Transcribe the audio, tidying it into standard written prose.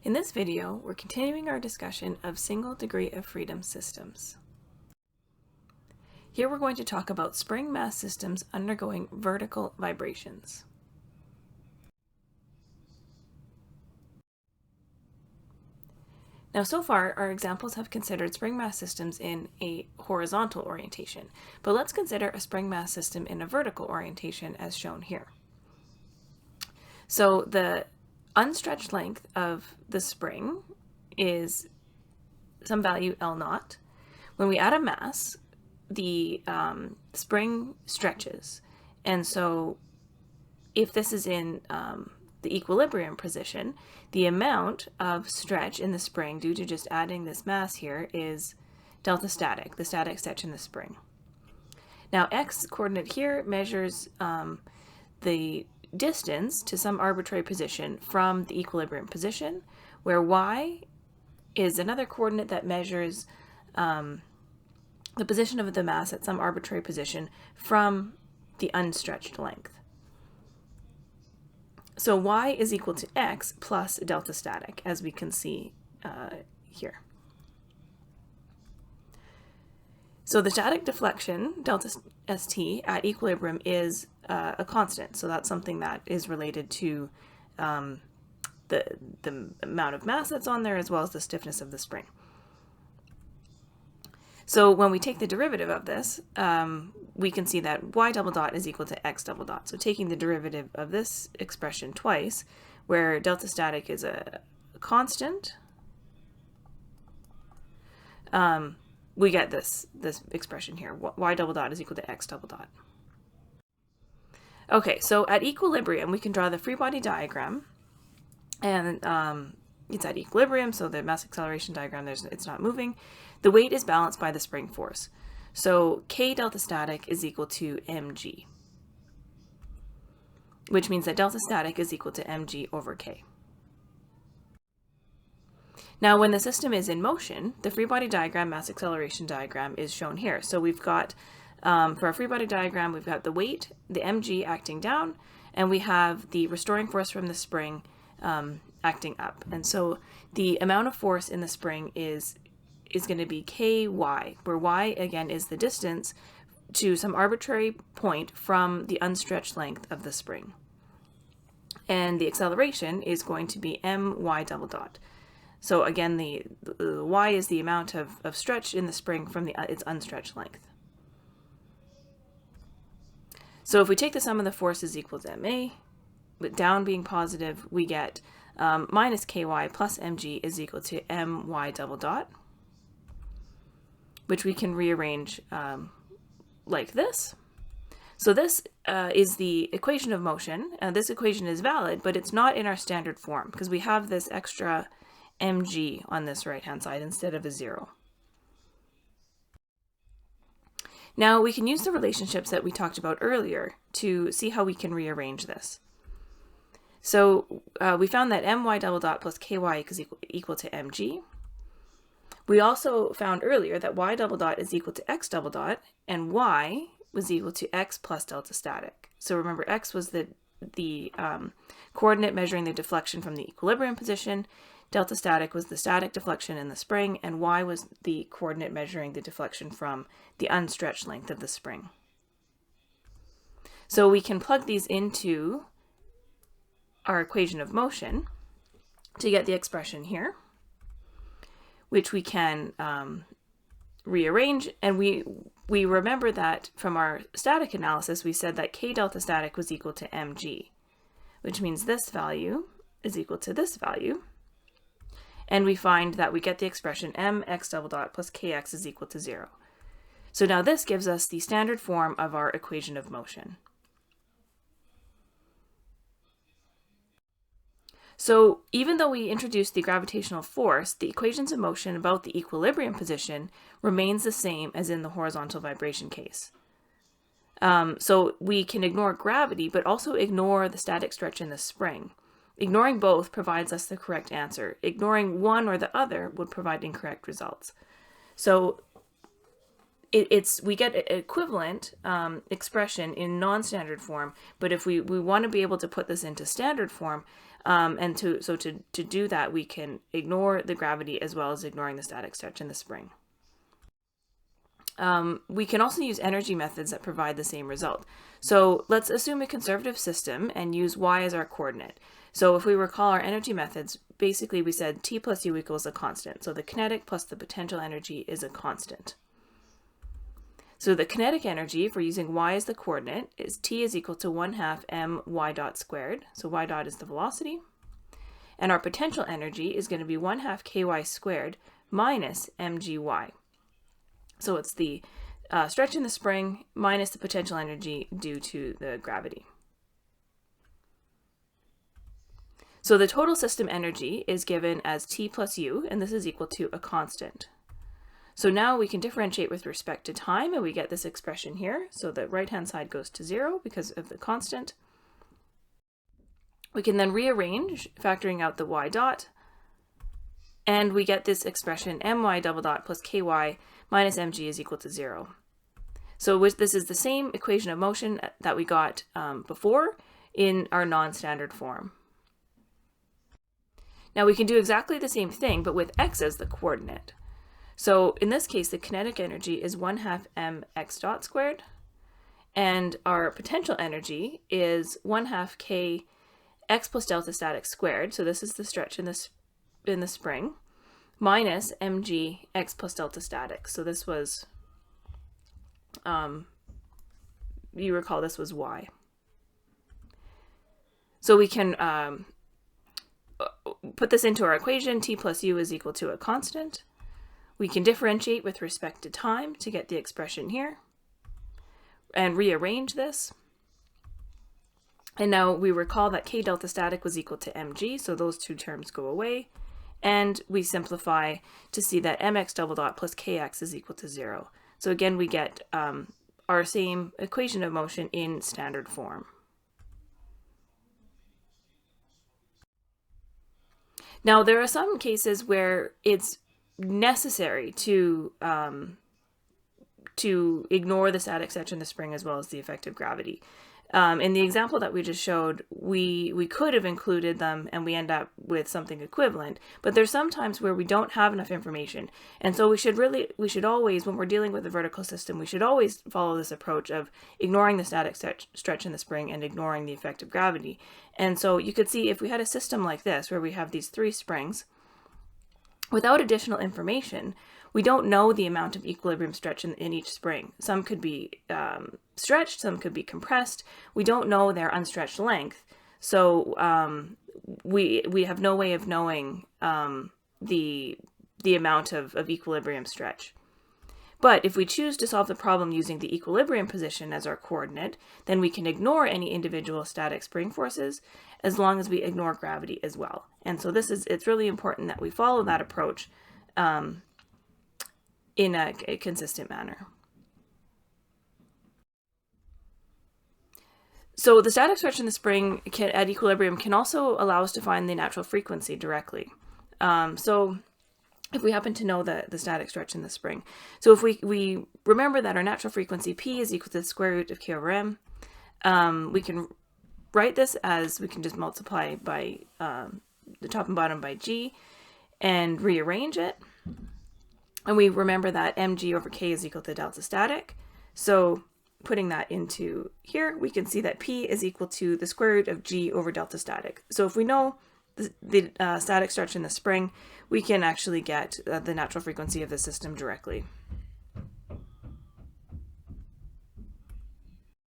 In this video, we're continuing our discussion of single degree of freedom systems. Here we're going to talk about spring mass systems undergoing vertical vibrations. Now, so far, our examples have considered spring mass systems in a horizontal orientation, but let's consider a spring mass system in a vertical orientation as shown here. So the unstretched length of the spring is some value L naught. When we add a mass, the spring stretches. And so if this is in the equilibrium position, the amount of stretch in the spring due to just adding this mass here is delta static, the static stretch in the spring. Now, x coordinate here measures the distance to some arbitrary position from the equilibrium position, where y is another coordinate that measures the position of the mass at some arbitrary position from the unstretched length. So y is equal to x plus delta static, as we can see here. So the static deflection, delta st, at equilibrium is a constant. So that's something that is related to the amount of mass that's on there as well as the stiffness of the spring. So when we take the derivative of this, we can see that y double dot is equal to x double dot. So taking the derivative of this expression twice, where delta static is a constant, we get this expression here. Y double dot is equal to x double dot. Okay, so at equilibrium, we can draw the free body diagram, and it's at equilibrium, so the mass acceleration diagram, it's not moving. The weight is balanced by the spring force. So K delta static is equal to mg, which means that delta static is equal to mg over K. Now, when the system is in motion, the free body diagram, mass acceleration diagram, is shown here. So we've got, for our free body diagram, we've got the weight, the mg acting down, and we have the restoring force from the spring acting up. And so the amount of force in the spring is going to be ky, where y, again, is the distance to some arbitrary point from the unstretched length of the spring. And the acceleration is going to be my double dot. So again, the y is the amount of stretch in the spring from its unstretched length. So if we take the sum of the forces equals ma, with down being positive, we get minus ky plus mg is equal to my double dot, which we can rearrange like this. So this is the equation of motion. This equation is valid, but it's not in our standard form because we have this extra mg on this right-hand side instead of a 0. Now we can use the relationships that we talked about earlier to see how we can rearrange this. So we found that my double dot plus ky is equal to mg. We also found earlier that y double dot is equal to x double dot, and y was equal to x plus delta static. So remember, x was the coordinate measuring the deflection from the equilibrium position, delta static was the static deflection in the spring, and y was the coordinate measuring the deflection from the unstretched length of the spring. So we can plug these into our equation of motion to get the expression here, which we can rearrange. And we remember that from our static analysis, we said that K delta static was equal to mg, which means this value is equal to this value. And we find that we get the expression mx double dot plus kx is equal to 0. So now this gives us the standard form of our equation of motion. So even though we introduced the gravitational force, the equations of motion about the equilibrium position remains the same as in the horizontal vibration case. So we can ignore gravity, but also ignore the static stretch in the spring. Ignoring both provides us the correct answer. Ignoring one or the other would provide incorrect results. So we get an equivalent expression in non-standard form, but if we want to be able to put this into standard form, And to do that, we can ignore the gravity as well as ignoring the static stretch in the spring. We can also use energy methods that provide the same result. So let's assume a conservative system and use y as our coordinate. So if we recall our energy methods, basically we said T plus U equals a constant. So the kinetic plus the potential energy is a constant. So the kinetic energy, if we're using y as the coordinate, is T is equal to 1/2 my dot squared. So y dot is the velocity. And our potential energy is going to be 1/2 ky squared minus mgy. So it's the stretch in the spring minus the potential energy due to the gravity. So the total system energy is given as T plus U, and this is equal to a constant. So now we can differentiate with respect to time, and we get this expression here. So the right-hand side goes to 0 because of the constant. We can then rearrange, factoring out the y dot, and we get this expression my double dot plus ky minus mg is equal to 0. So this is the same equation of motion that we got before in our non-standard form. Now we can do exactly the same thing, but with x as the coordinate. So in this case, the kinetic energy is 1/2 mx dot squared, and our potential energy is 1/2 k x plus delta static squared. So this is the stretch in the spring, minus mg x plus delta static. So this was, you recall this was y. So we can put this into our equation. T plus U is equal to a constant. We can differentiate with respect to time to get the expression here and rearrange this. And now we recall that k delta static was equal to mg, so those two terms go away. And we simplify to see that mx double dot plus kx is equal to 0. So again, we get our same equation of motion in standard form. Now, there are some cases where it's necessary to ignore the static stretch in the spring as well as the effective gravity. In the example that we just showed, we could have included them and we end up with something equivalent, but there's some times where we don't have enough information. And so we should always, when we're dealing with a vertical system, we should always follow this approach of ignoring the static stretch in the spring and ignoring the effective gravity. And so you could see if we had a system like this, where we have these 3 springs, without additional information, we don't know the amount of equilibrium stretch in each spring. Some could be stretched, some could be compressed. We don't know their unstretched length. So we have no way of knowing the amount of equilibrium stretch. But if we choose to solve the problem using the equilibrium position as our coordinate, then we can ignore any individual static spring forces as long as we ignore gravity as well. And so it's really important that we follow that approach in a consistent manner. So the static stretch in the spring at equilibrium can also allow us to find the natural frequency directly. So if we happen to know the static stretch in the spring. So if we remember that our natural frequency P is equal to the square root of K over M, we can write this as, we can just multiply by the top and bottom by G and rearrange it. And we remember that mg over k is equal to delta static. So putting that into here, we can see that P is equal to the square root of G over delta static. So if we know the static stretch in the spring, we can actually get the natural frequency of the system directly.